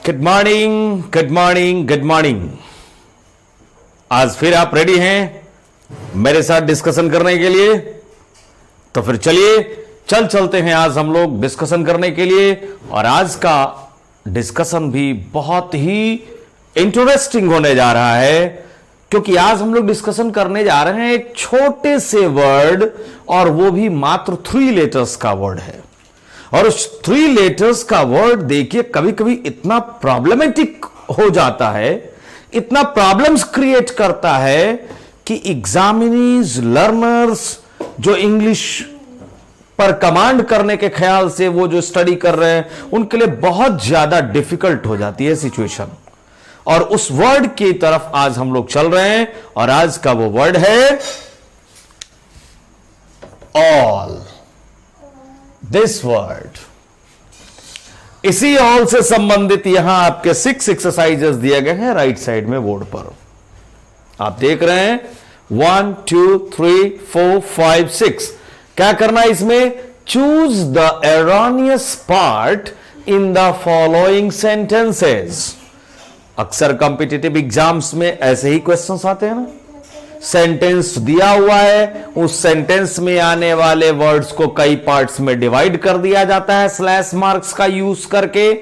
Good morning, good morning, good morning. आज फिर आप रेडी हैं मेरे साथ डिस्कशन करने के लिए? तो फिर चलिए चलते हैं आज हम लोग डिस्कशन करने के लिए। और आज का डिस्कशन भी बहुत ही इंटरेस्टिंग होने जा रहा है, क्योंकि आज हम लोग डिस्कशन करने जा रहे हैं एक छोटे से वर्ड, और वो भी मात्र 3 लेटर्स का वर्ड है। और उस 3 लेटर्स का वर्ड देखिए कभी कभी इतना प्रॉब्लमेटिक हो जाता है, इतना प्रॉब्लम्स क्रिएट करता है कि एग्जामिनीज लर्नर्स जो इंग्लिश पर कमांड करने के ख्याल से वो जो स्टडी कर रहे हैं उनके लिए बहुत ज्यादा डिफिकल्ट हो जाती है सिचुएशन। और उस वर्ड की तरफ आज हम लोग चल रहे हैं, और आज का वो वर्ड है ऑल। दिस वर्ड, इसी ऑल से संबंधित यहां आपके 6 एक्सरसाइजेस दिए गए हैं राइट साइड में बोर्ड पर। आप देख रहे हैं 1 2 3 4 5 6। क्या करना है इसमें? Choose the erroneous part in the following sentences. अक्सर कॉम्पिटिटिव एग्जाम्स में ऐसे ही क्वेश्चंस आते हैं ना। सेंटेंस दिया हुआ है, उस सेंटेंस में आने वाले वर्ड्स को कई पार्ट्स में डिवाइड कर दिया जाता है स्लैश मार्क्स का यूज करके,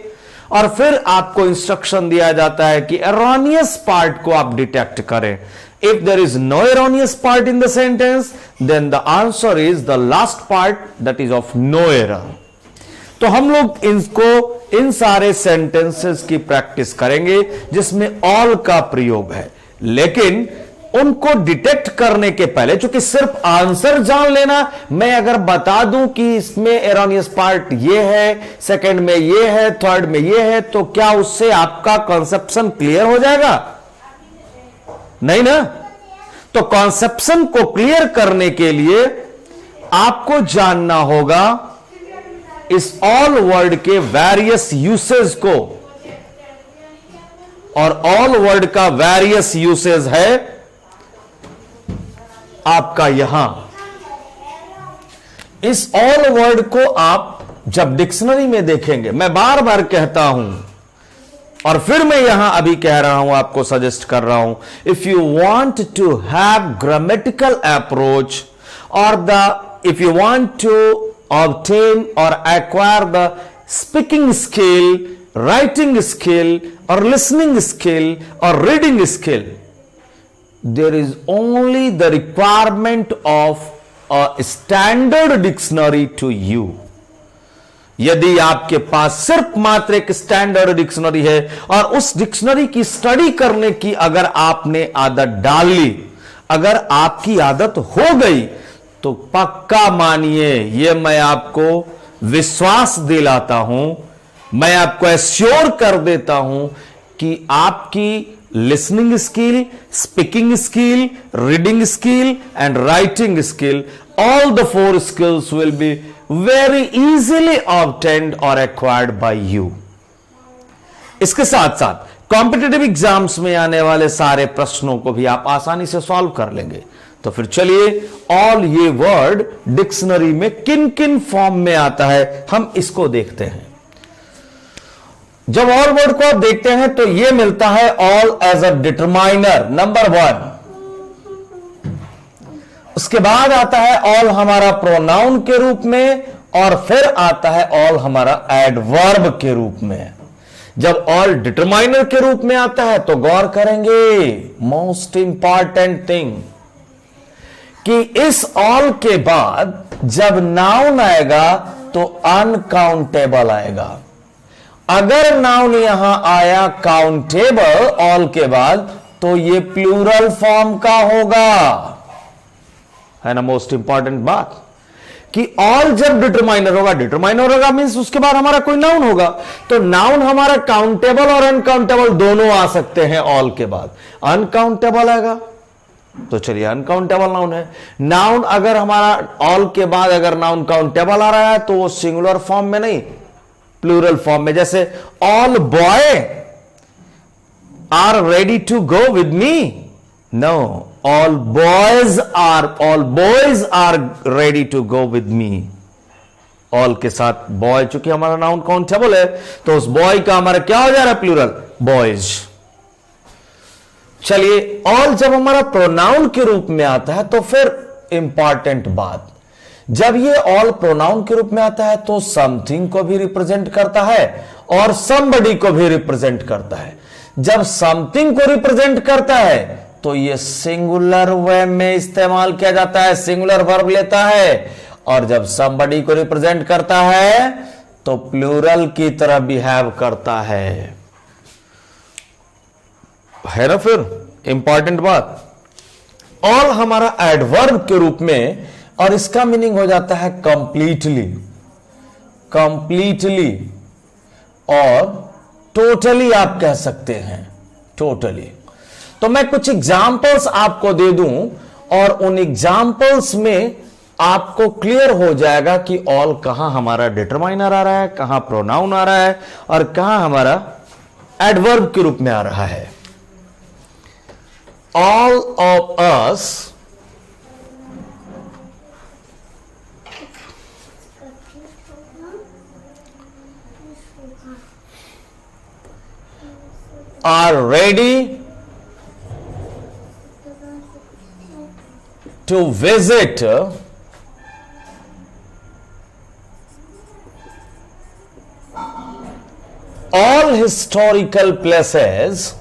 और फिर आपको इंस्ट्रक्शन दिया जाता है कि एरोनियस पार्ट को आप डिटेक्ट करें। If there is no erroneous part in the sentence, then the answer is the last part, that is of no error. तो हम लोग इन सारे सेंटेंसेस की प्रैक्टिस करेंगे जिसमें ऑल का प्रयोग है, लेकिन उनको डिटेक्ट करने के पहले, चूंकि सिर्फ आंसर जान लेना, मैं अगर बता दूं कि इसमें एरोनियस पार्ट ये है, सेकंड में ये है, थर्ड में ये है, तो क्या उससे आपका कॉन्सेप्शन क्लियर हो जाएगा? नहीं ना। तो कॉन्सेप्शन को क्लियर करने के लिए आपको जानना होगा इस ऑल वर्ड के वेरियस यूसेज को। और ऑल वर्ड का वेरियस यूसेज है आपका यहां। इस ऑल वर्ड को आप जब डिक्शनरी में देखेंगे, मैं बार बार कहता हूं और फिर मैं यहां अभी कह रहा हूं, आपको सजेस्ट कर रहा हूं, if you want to have grammatical approach और if you want to obtain or acquire the speaking skill, writing skill, or listening skill, or reading skill, there is only the requirement of a standard dictionary to you. यदि आपके पास सिर्फ मात्र एक standard dictionary है और उस dictionary की study करने की अगर आपने आदत डाल ली, अगर आपकी आदत हो गई, तो पक्का मानिए, यह मैं आपको विश्वास दिलाता हूं, मैं आपको एश्योर कर देता हूं कि आपकी listening skill, speaking skill, reading skill and writing skill, all the 4 skills will be very easily obtained और एक्वायर्ड बाय यू। इसके साथ साथ कॉम्पिटिटिव एग्जाम्स में आने वाले सारे प्रश्नों को भी आप आसानी से सॉल्व कर लेंगे। तो फिर चलिए, ऑल ये वर्ड डिक्शनरी में किन किन फॉर्म में आता है हम इसको देखते हैं। जब ऑल वर्ड को आप देखते हैं तो ये मिलता है all as a determiner, number 1। उसके बाद आता है ऑल हमारा प्रोनाउन के रूप में, और फिर आता है ऑल हमारा एडवर्ब के रूप में। जब ऑल डिटरमाइनर के रूप में आता है तो गौर करेंगे, मोस्ट इंपॉर्टेंट थिंग, कि इस ऑल के बाद जब नाउन आएगा तो अनकाउंटेबल आएगा। अगर नाउन यहां आया काउंटेबल ऑल के बाद, तो ये प्लूरल फॉर्म का होगा, है ना। मोस्ट इंपॉर्टेंट बात कि ऑल जब डिटरमाइनर होगा मींस उसके बाद हमारा कोई नाउन होगा, तो नाउन हमारा काउंटेबल और अनकाउंटेबल दोनों आ सकते हैं ऑल के बाद। अनकाउंटेबल आएगा तो चलिए अनकाउंटेबल नाउन है। नाउन अगर हमारा ऑल के बाद अगर नाउन काउंटेबल आ रहा है तो वो सिंगुलर फॉर्म में नहीं, प्लूरल फॉर्म में। जैसे all boy are ready to go with me, no, all boys are ready to go with me. All के साथ बॉय, चूंकि हमारा नाउन काउंटेबल है तो उस बॉय का हमारा क्या हो जा रहा है? Plural, boys. चलिए, ऑल जब हमारा प्रोनाउन के रूप में आता है तो फिर इंपॉर्टेंट बात, जब ये ऑल प्रोनाउन के रूप में आता है तो समथिंग को भी रिप्रेजेंट करता है और समबडी को भी रिप्रेजेंट करता है। जब समथिंग को रिप्रेजेंट करता है तो ये सिंगुलर वे में इस्तेमाल किया जाता है, सिंगुलर वर्ब लेता है, और जब समबडी को रिप्रेजेंट करता है तो प्लूरल की तरह बिहेव करता है ना। फिर इंपॉर्टेंट बात, ऑल हमारा एडवर्ब के रूप में, और इसका मीनिंग हो जाता है कंप्लीटली, कंप्लीटली और टोटली आप कह सकते हैं, टोटली। तो मैं कुछ एग्जाम्पल्स आपको दे दूं और उन एग्जाम्पल्स में आपको क्लियर हो जाएगा कि ऑल कहां हमारा डिटरमाइनर आ रहा है, कहां प्रोनाउन आ रहा है और कहां हमारा एडवर्ब के रूप में आ रहा है। All of us are ready to visit all historical places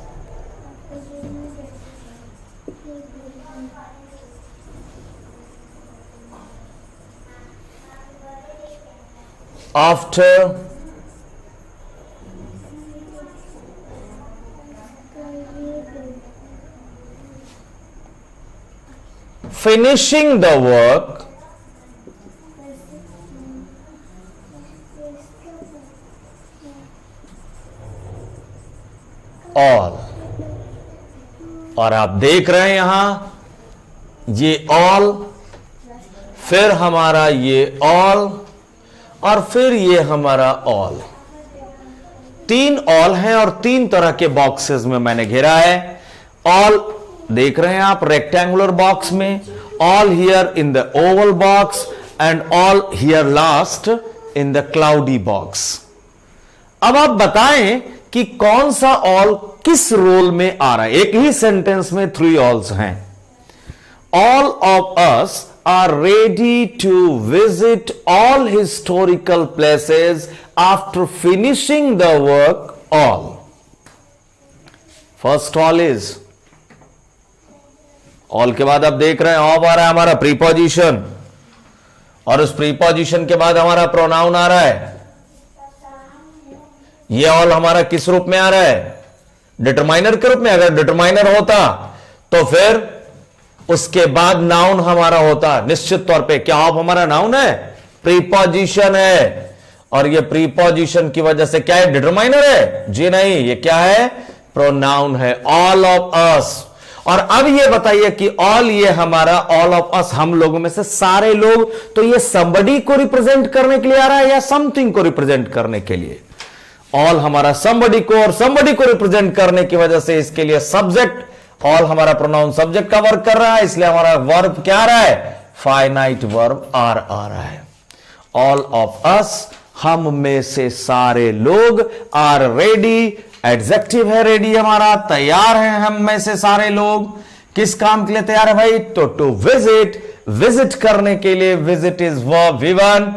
after finishing the work all। और आप देख रहे हैं यहां ये ऑल, फिर हमारा ये ऑल और फिर ये हमारा ऑल। तीन ऑल हैं और तीन तरह के बॉक्सेस में मैंने घेरा है। ऑल देख रहे हैं आप रेक्टेंगुलर बॉक्स में, all here in the Oval box and all here last in the cloudy box. अब आप बताएं कि कौन सा ऑल किस रोल में आ रहा है। एक ही सेंटेंस में 3 ऑल्स हैं। All of us are ready to visit all historical places after finishing the work all. First all is, all के बाद आप देख रहे हैं ऑफ आ रहा है हमारा प्रीपोजिशन, और उस प्रीपोजिशन के बाद हमारा प्रोनाउन आ रहा है। ये ऑल हमारा किस रूप में आ रहा है? डिटरमाइनर के रूप में। अगर डिटरमाइनर होता तो फिर उसके बाद नाउन हमारा होता निश्चित तौर पे। क्या ऑफ हमारा नाउन है? प्रीपोजिशन है, और ये प्रीपोजिशन की वजह से क्या है? डिटरमाइनर है? जी नहीं, ये क्या है? प्रोनाउन है। ऑल ऑफ अस। और अब ये बताइए कि ऑल, ये हमारा ऑल ऑफ अस, हम लोगों में से सारे लोग, तो ये समबडी को रिप्रेजेंट करने के लिए आ रहा है या समथिंग को रिप्रेजेंट करने के लिए? ऑल हमारा समबडी को और समबडी को रिप्रेजेंट करने की वजह से इसके लिए सब्जेक्ट, ऑल हमारा प्रोनाउन सब्जेक्ट का वर्क कर रहा है, इसलिए हमारा वर्ब क्या आ रहा है? फाइनाइट वर्ब आर आ रहा है। ऑल ऑफ अस, हम में से सारे लोग, आर रेडी, एडजेक्टिव है रेडी हमारा, तैयार हैं हम में से सारे लोग। किस काम के लिए तैयार है भाई? तो टू विजिट, विजिट करने के लिए। Visit is verb V1,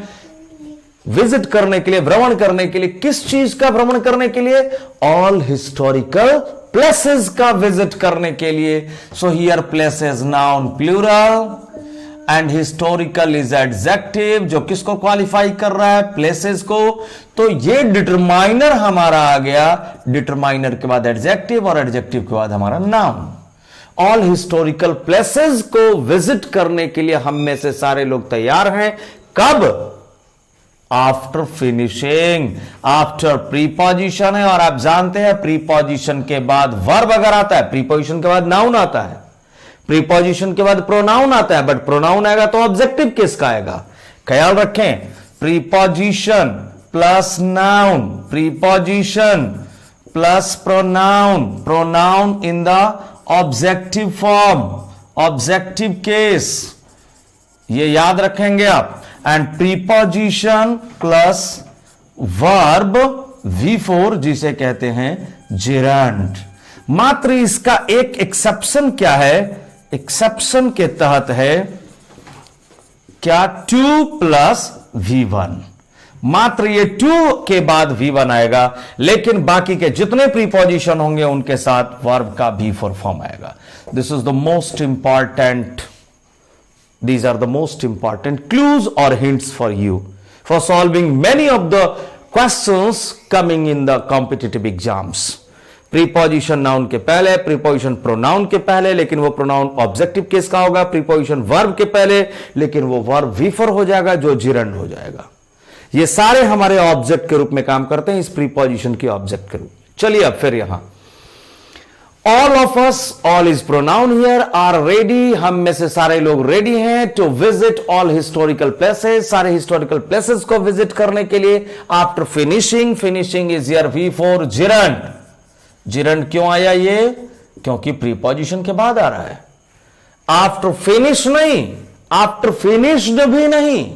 visit करने के लिए, भ्रमण करने के लिए। किस चीज का भ्रमण करने के लिए? ऑल हिस्टोरिकल प्लेसेस का विजिट करने के लिए। So here places noun plural and historical is adjective, जो किसको क्वालिफाई कर रहा है? प्लेसेस को। तो ये डिटरमाइनर हमारा आ गया, डिटरमाइनर के बाद एडजेक्टिव और एडजेक्टिव के बाद हमारा नाउन। ऑल हिस्टोरिकल प्लेसेस को विजिट करने के लिए हम में से सारे लोग तैयार हैं। कब? After finishing. आफ्टर प्रीपोजिशन है, और आप जानते हैं प्रीपोजिशन के बाद वर्ब अगर आता है, प्रीपोजिशन के बाद नाउन आता है, प्रीपोजिशन के बाद प्रोनाउन आता है, बट प्रोनाउन आएगा तो ऑब्जेक्टिव किसका आएगा? ख्याल रखें, preposition plus noun, preposition plus pronoun, pronoun in the objective form, objective case, ये याद रखेंगे आप। And preposition plus verb V4 जिसे कहते हैं जिरंड। मात्र इसका एक एक्सेप्शन क्या है? एक्सेप्शन के तहत है क्या? 2 प्लस V1। मात्र ये 2 के बाद V1 आएगा, लेकिन बाकी के जितने प्रीपोजिशन होंगे उनके साथ वर्ब का V4 फॉर्म आएगा। This is the most important, these are the most important clues or hints for you for solving many of the questions coming in the competitive exams. Preposition noun के पहले, preposition pronoun के पहले, लेकिन वो pronoun objective case का होगा। Preposition verb के पहले, लेकिन वो वर्ब V4 हो जाएगा जो जिरंड हो जाएगा। ये सारे हमारे ऑब्जेक्ट के रूप में काम करते हैं, इस प्रीपोजिशन के ऑब्जेक्ट के रूप में। चलिए अब फिर यहां all of us, all is pronoun here, are ready, हम में से सारे लोग रेडी हैं to visit all historical places, सारे हिस्टोरिकल प्लेसेस को विजिट करने के लिए। After finishing, finishing is here V4 gerund. Gerund क्यों आया ये? क्योंकि प्रीपोजिशन के बाद आ रहा है। आफ्टर फिनिश नहीं, आफ्टर फिनिश्ड भी नहीं,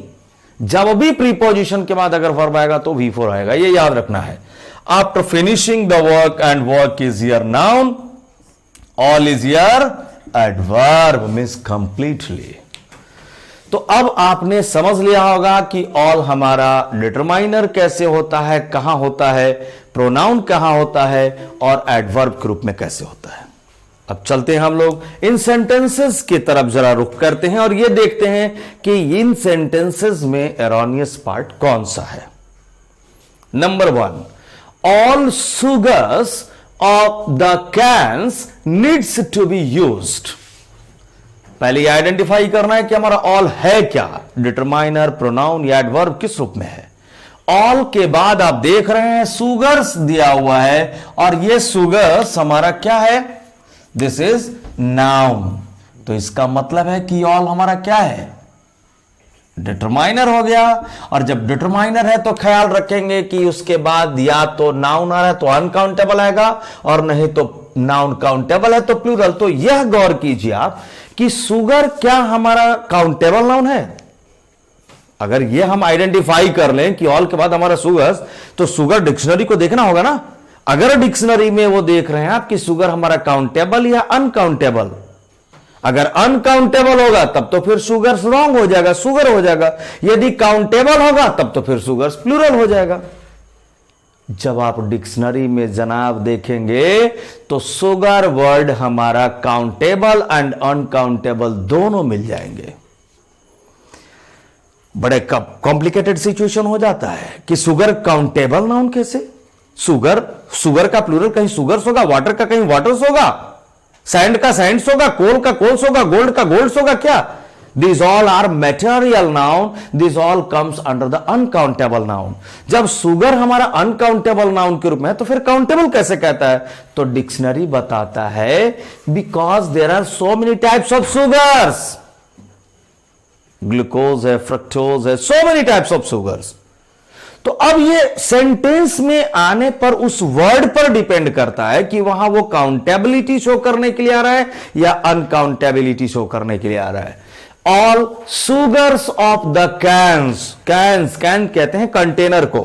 जब भी प्रीपोजिशन के बाद अगर वर्ब आएगा तो V4 आएगा, ये याद रखना है। After finishing the work, and work is here noun, all is here adverb, means completely. तो अब आपने समझ लिया होगा कि ऑल हमारा डिटरमाइनर कैसे होता है, कहां होता है, प्रोनाउन कहां होता है, और एडवर्ब के रूप में कैसे होता है। अब चलते हैं हम लोग इन सेंटेंसेस की तरफ जरा रुख करते हैं और ये देखते हैं कि इन सेंटेंसेस में एरोनियस पार्ट कौन सा है। Number 1, all sugars of the cans needs to be used. पहले आइडेंटिफाई करना है कि हमारा ऑल है क्या, डिटरमाइनर, प्रोनाउन या एडवर्ब, किस रूप में है। ऑल के बाद आप देख रहे हैं शुगर्स दिया हुआ है, और ये शुगर्स हमारा क्या है? This is noun. तो इसका मतलब है कि ऑल हमारा क्या है? डिटरमाइनर हो गया। और जब डिटरमाइनर है तो ख्याल रखेंगे कि उसके बाद या तो नाउन आ रहा है तो अनकाउंटेबल आएगा, और नहीं तो नाउन काउंटेबल है तो प्लूरल। तो यह गौर कीजिए आप कि शुगर क्या हमारा काउंटेबल नाउन है? अगर यह हम आइडेंटिफाई कर लें कि ऑल के बाद हमारा शुगर्स, तो शुगर डिक्शनरी को देखना होगा ना। अगर डिक्शनरी में वो देख रहे हैं आप कि शुगर हमारा काउंटेबल या अनकाउंटेबल, अगर अनकाउंटेबल होगा तब तो फिर शुगर्स रॉन्ग हो जाएगा, शुगर हो जाएगा। यदि काउंटेबल होगा तब तो फिर शुगर्स प्लूरल हो जाएगा। जब आप डिक्शनरी में जनाब देखेंगे तो शुगर वर्ड हमारा काउंटेबल एंड अनकाउंटेबल दोनों मिल जाएंगे। बड़े कॉम्प्लिकेटेड सिचुएशन हो जाता है कि शुगर काउंटेबल नाउन कैसे? शुगर का प्लूरल कहीं शुगर्स होगा, वाटर का कहीं वाटर्स होगा, सैंड का सैंड्स होगा, कोल का कोल्स होगा, गोल्ड का गोल्ड्स होगा क्या? These all are material noun. This all comes under the uncountable noun. जब शुगर हमारा अनकाउंटेबल नाउन के रूप में है तो फिर काउंटेबल कैसे कहता है? तो डिक्शनरी बताता है because there are so many types of sugars. Glucose है, फ्रक्टोज है, so many types of sugars. तो अब ये सेंटेंस में आने पर उस वर्ड पर डिपेंड करता है कि वहां वो काउंटेबिलिटी शो करने के लिए आ रहा है या अनकाउंटेबिलिटी शो करने के लिए आ रहा है। All sugars of the cans, can कहते हैं कंटेनर को,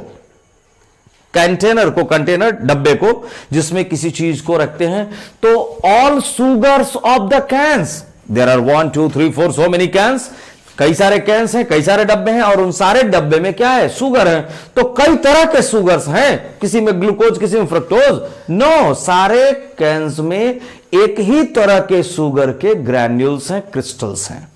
कंटेनर डब्बे को जिसमें किसी चीज को रखते हैं। तो all sugars of the cans, there are 1 2 3 4 so many cans, कई सारे कैंस हैं, कई सारे डब्बे हैं, और उन सारे डब्बे में क्या है? शुगर है। तो कई तरह के शुगर्स हैं, किसी में ग्लूकोज, किसी में फ्रक्टोज। नो, सारे कैंस में एक ही तरह के शुगर के ग्रैन्यूल्स हैं, क्रिस्टल्स हैं।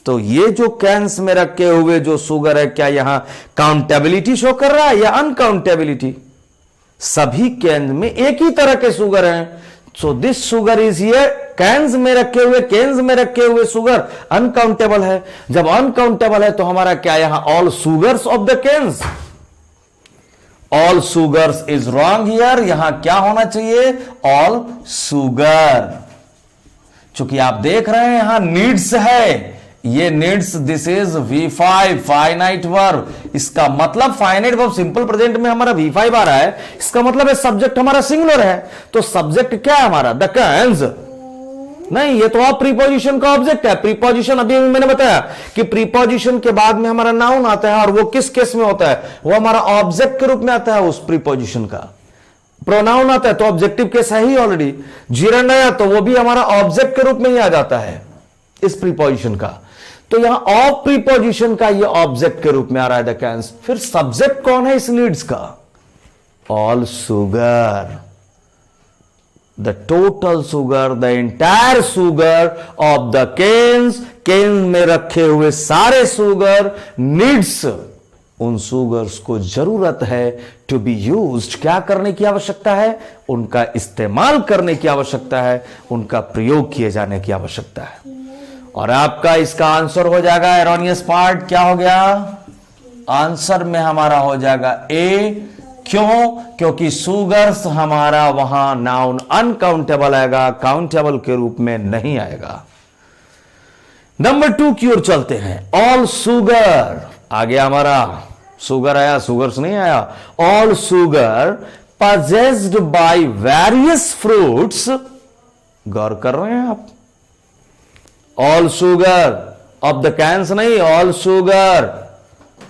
तो ये जो कैंस में रखे हुए जो शुगर है, क्या यहां काउंटेबिलिटी शो कर रहा है या अनकाउंटेबिलिटी? सभी कैन में एक ही तरह के शुगर हैं। So this sugar is here, cans में रखे हुए शुगर अनकाउंटेबल है। जब अनकाउंटेबल है तो हमारा क्या यहां all sugars of the cans, all sugars is wrong here. यहां क्या होना चाहिए? All sugar. चूंकि आप देख रहे हैं यहां नीड्स है, ये needs, this is V5 finite verb. इसका मतलब फाइनाइट वर्ब सिंपल प्रेजेंट में हमारा V5 आ रहा है, इसका मतलब है सब्जेक्ट हमारा सिंगुलर है। तो सब्जेक्ट क्या है हमारा? The cans. नहीं, ये तो आप प्रीपोजिशन का ऑब्जेक्ट है। प्रीपोजिशन अभी मैंने बताया कि प्रीपोजिशन के बाद में हमारा नाउन आता है, और वो किस केस में होता है, वो हमारा ऑब्जेक्ट के रूप में आता है। उस प्रीपोजिशन का प्रोनाउन आता है तो ऑब्जेक्टिव केस है ही ऑलरेडी। जिरंड आया तो वो भी हमारा ऑब्जेक्ट के रूप में ही आ जाता है इस प्रीपोजिशन का। तो यहां ऑफ प्रीपोजिशन का ये ऑब्जेक्ट के रूप में आ रहा है द कैंस। फिर सब्जेक्ट कौन है इस नीड्स का? All sugar, the total sugar, the entire sugar of the cans. Can में रखे हुए सारे सुगर नीड्स, उन सुगर्स को जरूरत है टू बी यूज्ड, क्या करने की आवश्यकता है? उनका इस्तेमाल करने की आवश्यकता है, उनका प्रयोग किए जाने की आवश्यकता है। और आपका इसका आंसर हो जाएगा एरोनियस पार्ट क्या हो गया? आंसर में हमारा हो जाएगा ए। क्यों? क्योंकि सुगर्स हमारा वहां नाउन अनकाउंटेबल आएगा, काउंटेबल के रूप में नहीं आएगा। नंबर 2 की ओर चलते हैं। ऑल सुगर आ गया हमारा, सुगर आया, सुगर्स नहीं आया। All sugar possessed by various fruits, गौर कर रहे हैं आप? All sugar of the cans नहीं, all sugar,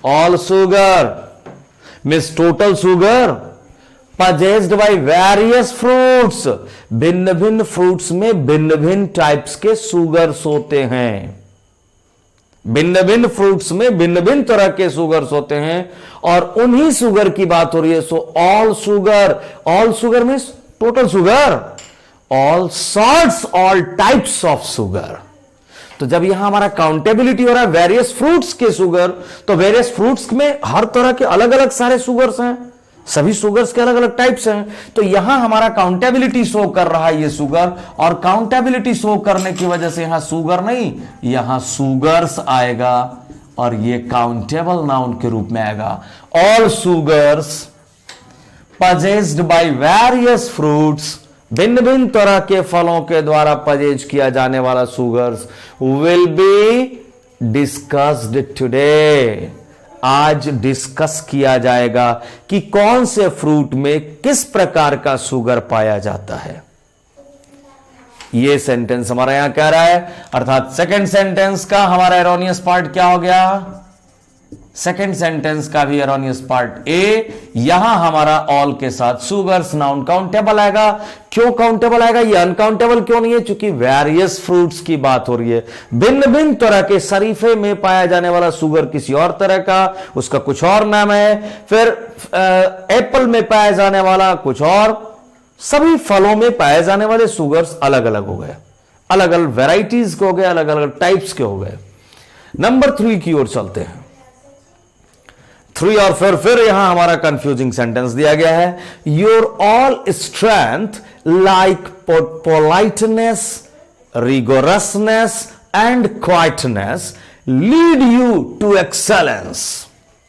all sugar means total sugar possessed by various fruits, भिन्न भिन्न फ्रूट्स में भिन्न भिन्न टाइप्स के सुगर्स होते हैं। भिन्न भिन्न फ्रूट्स में भिन्न भिन्न तरह के सुगर्स होते हैं, और उन्हीं सुगर की बात हो रही है। So all sugar, all sugar means total sugar, all sorts, all types of sugar. तो जब यहां हमारा काउंटेबिलिटी हो रहा है वेरियस फ्रूट्स के सुगर, तो वेरियस फ्रूट्स में हर तरह के अलग अलग सारे सुगर्स हैं, सभी सुगर्स के अलग अलग टाइप्स हैं। तो यहां हमारा काउंटेबिलिटी शो कर रहा है ये सुगर, और काउंटेबिलिटी शो करने की वजह से यहां सुगर नहीं, यहां सुगर्स आएगा, और ये काउंटेबल नाउन के रूप में आएगा। All sugars possessed by various fruits, भिन्न भिन्न तरह के फलों के द्वारा पजेज किया जाने वाला sugars will be discussed today, आज डिस्कस किया जाएगा कि कौन से फ्रूट में किस प्रकार का सुगर पाया जाता है। यह सेंटेंस हमारा यहां कह रहा है, अर्थात सेकंड सेंटेंस का हमारा एरोनियस पार्ट क्या हो गया? सेकंड सेंटेंस का भी एरोनियस पार्ट ए। यहां हमारा ऑल के साथ सुगर्स नाउन काउंटेबल आएगा। क्यों काउंटेबल आएगा? ये अनकाउंटेबल क्यों नहीं है? क्योंकि वेरियस फ्रूट्स की बात हो रही है। भिन्न भिन्न तरह के शरीफे में पाया जाने वाला सुगर किसी और तरह का, उसका कुछ और नाम है। फिर एप्पल में पाया जाने वाला कुछ और, सभी फलों में पाए जाने वाले सुगर्स अलग अलग हो गए, अलग अलग वेराइटीज के हो गए, अलग अलग टाइप्स के हो गए। नंबर 3 की ओर चलते हैं। 3 और फिर यहां हमारा कंफ्यूजिंग सेंटेंस दिया गया है। Your all strength like politeness, rigorousness and quietness lead you to excellence.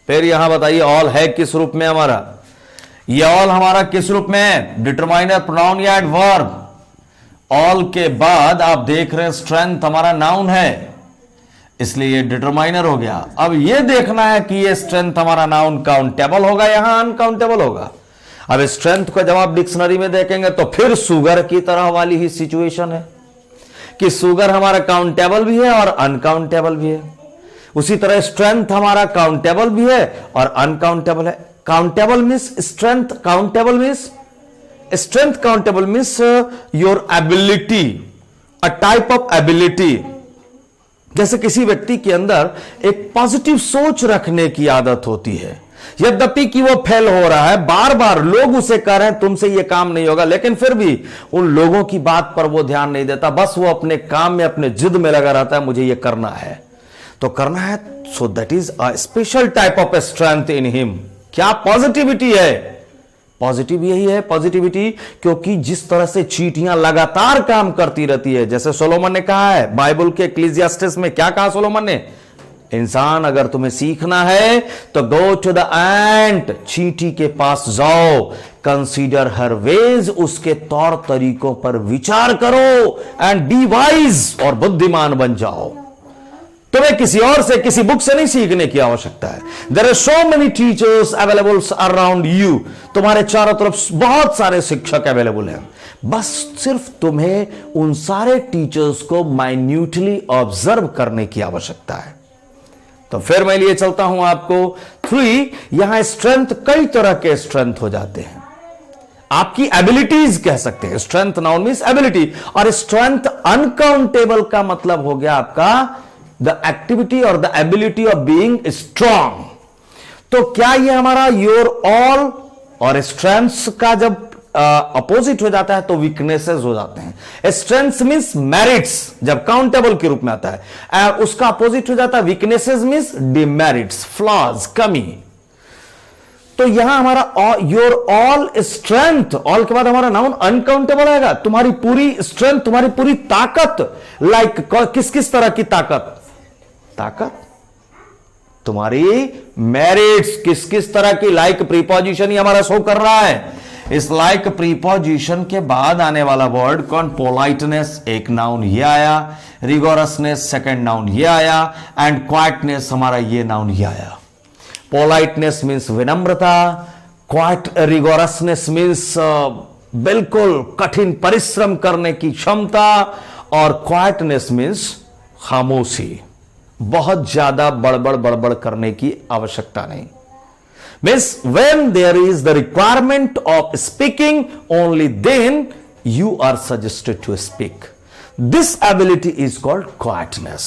फिर यहां बताइए ऑल है किस रूप में हमारा? ये ऑल हमारा किस रूप में है? डिटरमाइनर, प्रोनाउन या एडवर्ब? ऑल के बाद आप देख रहे हैं स्ट्रेंथ हमारा नाउन है, इसलिए ये डिटरमाइनर हो गया। अब ये देखना है कि ये स्ट्रेंथ हमारा नाउन काउंटेबल होगा यहां अनकाउंटेबल होगा। अब स्ट्रेंथ को जब आप डिक्शनरी में देखेंगे तो फिर सुगर की तरह वाली ही सिचुएशन है कि सुगर हमारा काउंटेबल भी है और अनकाउंटेबल भी है। उसी तरह स्ट्रेंथ हमारा काउंटेबल भी है और अनकाउंटेबल है। Countable means strength, countable means strength, countable means your ability, a type of ability. जैसे किसी व्यक्ति के अंदर एक पॉजिटिव सोच रखने की आदत होती है, यद्यपि कि वो फेल हो रहा है, बार बार लोग उसे कह रहे हैं तुमसे ये काम नहीं होगा, लेकिन फिर भी उन लोगों की बात पर वो ध्यान नहीं देता, बस वो अपने काम में, अपने जिद में लगा रहता है, मुझे ये करना है तो करना है। So that is a special type of strength in him. क्या पॉजिटिविटी है? पॉजिटिव यही है पॉजिटिविटी, क्योंकि जिस तरह से चींटियां लगातार काम करती रहती है, जैसे सोलोमन ने कहा है बाइबल के इक्लेसियास्टिस में, क्या कहा सोलोमन ने? इंसान अगर तुम्हें सीखना है तो गो टू द एंट, चींटी के पास जाओ, कंसीडर हर वेज, उसके तौर तरीकों पर विचार करो, एंड बी वाइज, और बुद्धिमान बन जाओ। तुम्हें किसी और से, किसी बुक से नहीं सीखने की आवश्यकता है। There are so many teachers available around you, तुम्हारे चारों तरफ बहुत सारे शिक्षक अवेलेबल हैं, बस सिर्फ तुम्हें उन सारे टीचर्स को माइन्यूटली ऑब्जर्व करने की आवश्यकता है। तो फिर मैं लिए चलता हूं आपको 3, यहां स्ट्रेंथ, कई तरह के स्ट्रेंथ हो जाते हैं, आपकी एबिलिटीज कह सकते हैं। स्ट्रेंथ नाउन मींस एबिलिटी, और स्ट्रेंथ अनकाउंटेबल का मतलब हो गया आपका द एक्टिविटी और the ability of being strong. तो क्या ये हमारा योर ऑल और स्ट्रेंथ्स का जब अपोजिट हो जाता है तो वीकनेसेस हो जाते हैं। स्ट्रेंथ्स मींस मेरिट्स जब काउंटेबल के रूप में आता है, उसका अपोजिट हो जाता है वीकनेसेस मींस डिमेरिट्स, फ्लॉज, कमी। तो यहां हमारा योर ऑल स्ट्रेंथ, ऑल के बाद हमारा नाउन अनकाउंटेबल आएगा, तुम्हारी पूरी स्ट्रेंथ, तुम्हारी पूरी ताकत। लाइक किस किस तरह की ताकत? तुम्हारी मेरिट्स किस किस तरह की, लाइक प्रीपोजिशन ही हमारा शो कर रहा है। इस लाइक प्रीपोजिशन के बाद आने वाला वर्ड कौन? पोलाइटनेस, एक नाउन ये आया, रिगोरसनेस सेकंड नाउन ये आया, एंड क्वाइटनेस हमारा ये नाउन ये आया। पोलाइटनेस मीन्स विनम्रता, क्वाइट रिगोरसनेस मीन्स बिल्कुल कठिन परिश्रम करने की क्षमता, और क्वाइटनेस मीन्स खामोशी, बहुत ज्यादा बड़बड़ करने की आवश्यकता नहीं। Means when there is the requirement of speaking, only then you are suggested to speak. This ability is called quietness.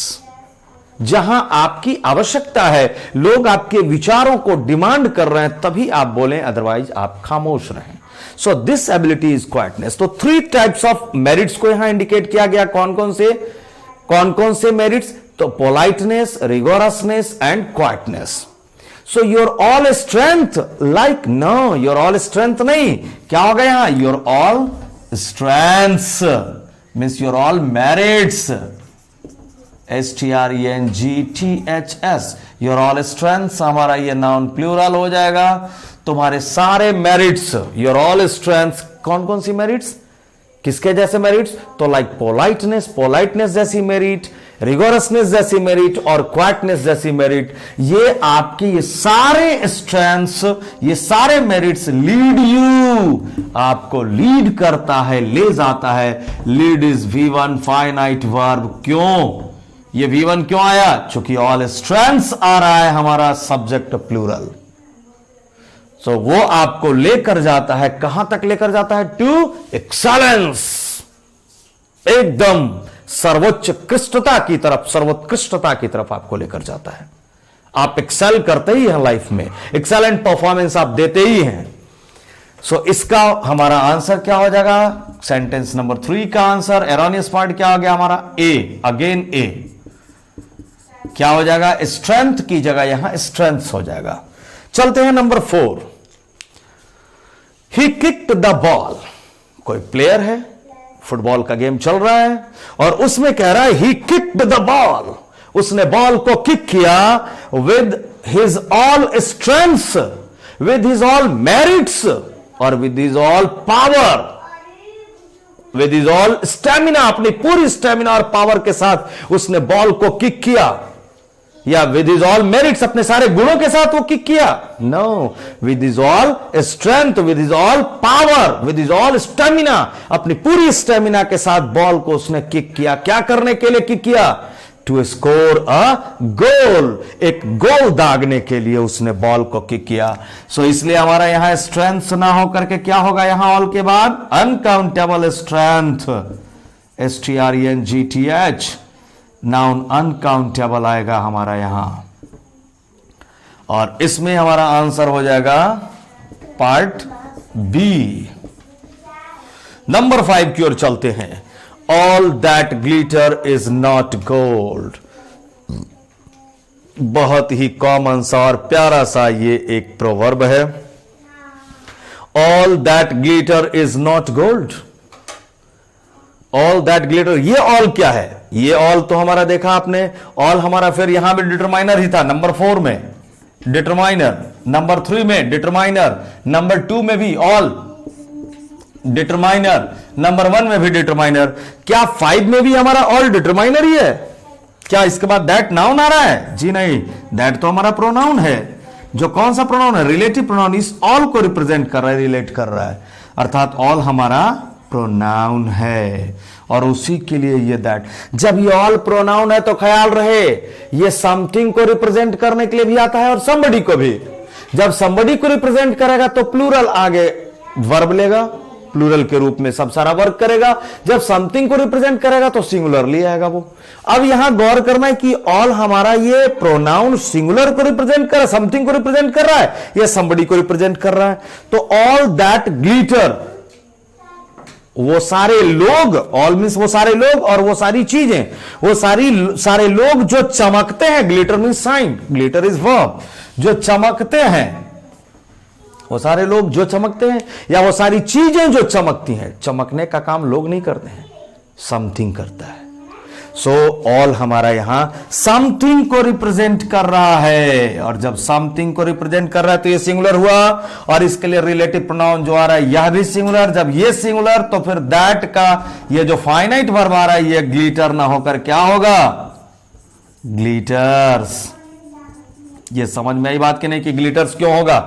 जहां आपकी आवश्यकता है, लोग आपके विचारों को डिमांड कर रहे हैं, तभी आप बोलें, अदरवाइज आप खामोश रहें। So this ability is quietness. तो 3 types of merits को यहां इंडिकेट किया गया। कौन कौन से merits? तो politeness, rigorousness and quietness. So your all strength, like no, your all strength नहीं, क्या हो गया यहां? Your all strengths means your all merits, STRENGTHS, your all strengths हमारा ये नाउन प्लूरल हो जाएगा। तुम्हारे सारे मेरिट्स, your all strengths, कौन कौन सी मेरिट्स? किसके जैसे मेरिट्स? तो लाइक पोलाइटनेस जैसी मेरिट, रिगोरसनेस जैसी मेरिट और क्वाइटनेस जैसी मेरिट, ये आपकी ये सारे स्ट्रेंथ्स, ये सारे मेरिट्स लीड यू, आपको लीड करता है, ले जाता है। Lead is V1 finite verb. क्यों ये V1 क्यों आया? चूंकि ऑल स्ट्रेंथ्स आ रहा है हमारा सब्जेक्ट प्लूरल। सो वो आपको लेकर जाता है, कहां तक लेकर जाता है? टू एक्सेलेंस, एकदम सर्वोच्च कृष्टता की तरफ, सर्वोत्कृष्टता की तरफ आपको लेकर जाता है। आप एक्सेल करते ही हैं लाइफ में, एक्सेलेंट परफॉर्मेंस आप देते ही हैं। सो इसका हमारा आंसर क्या हो जाएगा? सेंटेंस नंबर 3 का आंसर, एरोनियस पार्ट क्या हो गया हमारा? ए, अगेन ए। क्या हो जाएगा? स्ट्रेंथ की जगह यहां स्ट्रेंथ हो जाएगा। चलते हैं number 4। He kicked the ball. कोई प्लेयर है, फुटबॉल का गेम चल रहा है और उसमें कह रहा है ही किक्ड द बॉल, उसने बॉल को किक किया with his all strengths, with his all merits और with his all power, with his all stamina, अपनी पूरी स्टेमिना और पावर के साथ उसने बॉल को किक किया, या विद हिज ऑल मेरिट्स, अपने सारे गुणों के साथ वो किक किया? No, with his all strength, with his all power, with his all stamina, अपनी पूरी स्टेमिना के साथ बॉल को उसने किक किया। क्या करने के लिए किक किया? टू स्कोर अ गोल, एक गोल दागने के लिए उसने बॉल को किक किया। सो इसलिए हमारा यहां स्ट्रेंथ ना होकर के क्या होगा यहां ऑल के बाद? Uncountable strength, STRENGTH, noun uncountable आएगा हमारा यहां, और इसमें हमारा आंसर हो जाएगा पार्ट बी। नंबर 5 की ओर चलते हैं। All that glitter is not gold. बहुत ही कॉमन सा और प्यारा सा ये एक प्रोवर्ब है। All that glitter is not gold. All that glitter, ये ऑल क्या है? ये ऑल तो हमारा देखा आपने, ऑल हमारा फिर यहां भी डिटरमाइनर ही था। नंबर 4 में डिटरमाइनर, नंबर 3 में डिटरमाइनर, नंबर 2 में भी ऑल डिटरमाइनर, नंबर 1 में भी डिटरमाइनर। क्या 5 में भी हमारा ऑल डिटरमाइनर ही है? क्या इसके बाद दैट नाउन आ रहा है? जी नहीं, दैट तो हमारा प्रोनाउन है। जो कौन सा प्रोनाउन है? Relative pronoun. इस ऑल को रिप्रेजेंट कर रहा है, रिलेट कर रहा है, अर्थात ऑल हमारा प्रोनाउन है और उसी के लिए ये दैट। जब ये ऑल प्रोनाउन है तो ख्याल रहे ये समथिंग को रिप्रेजेंट करने के लिए भी आता है और somebody को भी। जब somebody को रिप्रेजेंट करेगा तो प्लूरल आगे वर्ब लेगा, प्लूरल के रूप में सब सारा वर्क करेगा। जब समथिंग को रिप्रेजेंट करेगा तो सिंगुलरली आएगा वो। अब यहां गौर करना है कि ऑल हमारा ये प्रोनाउन सिंगुलर को रिप्रेजेंट कर रहा है, समथिंग को रिप्रेजेंट कर रहा है, या somebody को रिप्रेजेंट कर रहा है। तो ऑल दैट ग्लिटर, वो सारे लोग, ऑल मीन्स वो सारे लोग और वो सारी चीजें, वो सारे लोग जो चमकते हैं, glitter means shine, glitter is verb, जो चमकते हैं, वो सारे लोग जो चमकते हैं या वो सारी चीजें जो चमकती हैं। चमकने का काम लोग नहीं करते हैं, समथिंग करता है। सो ऑल हमारा यहां समथिंग को रिप्रेजेंट कर रहा है, और जब समथिंग को रिप्रेजेंट कर रहा है तो ये सिंगुलर हुआ, और इसके लिए रिलेटिव प्रोनाउन जो आ रहा है यह भी सिंगुलर। जब ये सिंगुलर तो फिर दैट का ये जो फाइनाइट वर्ब आ रहा है ये ग्लिटर ना होकर क्या होगा? ग्लिटर्स। ये समझ में आई बात कि नहीं कि ग्लिटर्स क्यों होगा?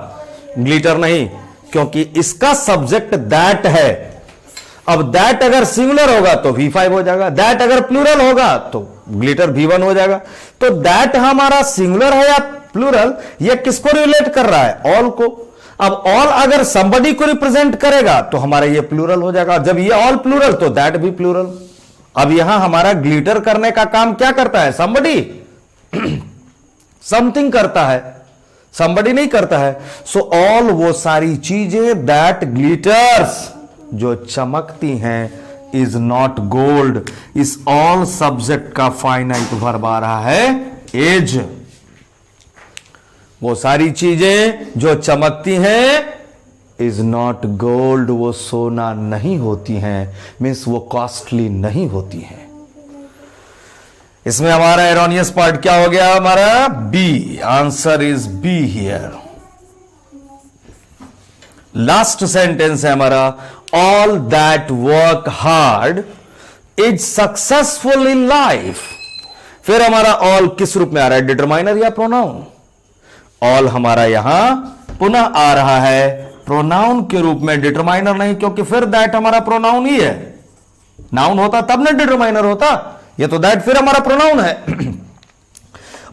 ग्लिटर नहीं, क्योंकि इसका सब्जेक्ट दैट है। अब दैट अगर सिंगुलर होगा तो V5 हो जाएगा, दैट अगर प्लूरल होगा तो ग्लिटर V1 हो जाएगा। तो दैट हमारा सिंगुलर है या प्लूरल, ये किसको रिलेट कर रहा है? ऑल को। अब ऑल अगर somebody को रिप्रेजेंट करेगा तो हमारा ये प्लूरल हो जाएगा। जब ये ऑल प्लूरल तो दैट भी प्लूरल। अब यहां हमारा ग्लिटर करने का काम क्या करता है? somebody समथिंग करता है, somebody नहीं करता है। सो ऑल वो सारी चीजें दैट ग्लिटर्स जो चमकती हैं इज नॉट गोल्ड। इस ऑल सब्जेक्ट का फाइनाइट वर्ब आ रहा है एज। वो सारी चीजें जो चमकती हैं इज नॉट गोल्ड, वो सोना नहीं होती हैं, मीन्स वो कॉस्टली नहीं होती हैं। इसमें हमारा एरोनियस पार्ट क्या हो गया? हमारा B. Answer is B here. Last sentence है हमारा all that work hard is successful in life. फिर हमारा ऑल किस रूप में आ रहा है? डिटरमाइनर या प्रोनाउन? ऑल हमारा यहां पुनः आ रहा है प्रोनाउन के रूप में, डिटरमाइनर नहीं, क्योंकि फिर दैट हमारा प्रोनाउन ही है। नाउन होता तब ना डिटरमाइनर होता, ये तो दैट फिर हमारा प्रोनाउन है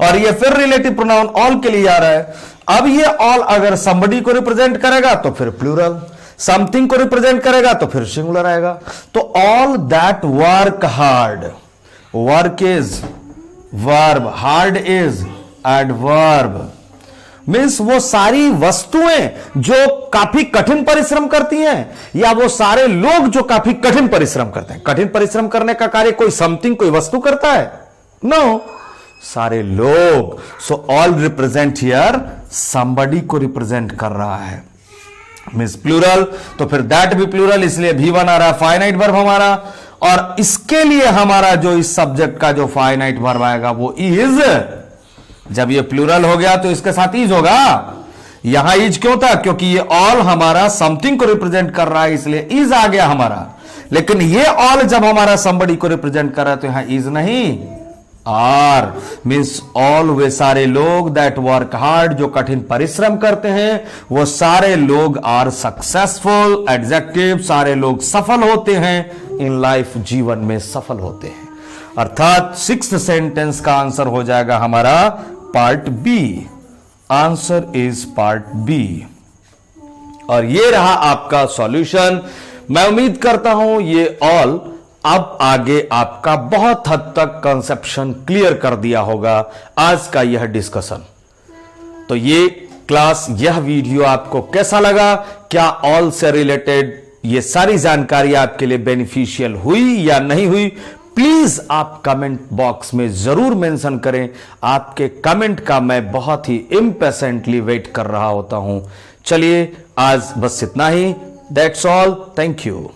और ये फिर रिलेटिव प्रोनाउन ऑल के लिए आ रहा है। अब ये ऑल अगर somebody को रिप्रेजेंट करेगा तो फिर प्लूरल, समथिंग को रिप्रेजेंट करेगा तो फिर सिंगुलर आएगा। तो all that work hard, work is verb, hard is adverb, means वो सारी वस्तुएं जो काफी कठिन परिश्रम करती हैं, या वो सारे लोग जो काफी कठिन परिश्रम करते हैं। कठिन परिश्रम करने का कार्य कोई समथिंग, कोई वस्तु करता है? नो, सारे लोग। So all represent here somebody को रिप्रेजेंट कर रहा है, मीन्स प्लूरल। तो फिर दैट भी प्लूरल, इसलिए V1 आ रहा है फाइनाइट वर्ब हमारा। और इसके लिए हमारा जो इस सब्जेक्ट का जो फाइनाइट वर्ब आएगा वो इज। जब ये प्लूरल हो गया तो इसके साथ इज होगा। यहां इज क्यों था? क्योंकि ये ऑल हमारा समथिंग को रिप्रेजेंट कर रहा है, इसलिए इज आ गया हमारा। लेकिन ये ऑल जब हमारा somebody को रिप्रेजेंट कर रहा है तो यहां इज नहीं, आर, मीन्स ऑल वे सारे लोग दैट वर्क हार्ड जो कठिन परिश्रम करते हैं, वो सारे लोग आर सक्सेसफुल, एडजेक्टिव, सारे लोग सफल होते हैं इन लाइफ, जीवन में सफल होते हैं। अर्थात सिक्स्थ सेंटेंस का आंसर हो जाएगा हमारा part B. Answer is part B. और ये रहा आपका सॉल्यूशन। मैं उम्मीद करता हूं ये ऑल अब आगे आपका बहुत हद तक कंसेप्शन क्लियर कर दिया होगा आज का यह डिस्कशन। तो ये क्लास, यह वीडियो आपको कैसा लगा? क्या ऑल से रिलेटेड ये सारी जानकारी आपके लिए बेनिफिशियल हुई या नहीं हुई? प्लीज आप कमेंट बॉक्स में जरूर मेंशन करें। आपके कमेंट का मैं बहुत ही इम्पेशेंटली वेट कर रहा होता हूं। चलिए आज बस इतना ही। That's all. Thank you.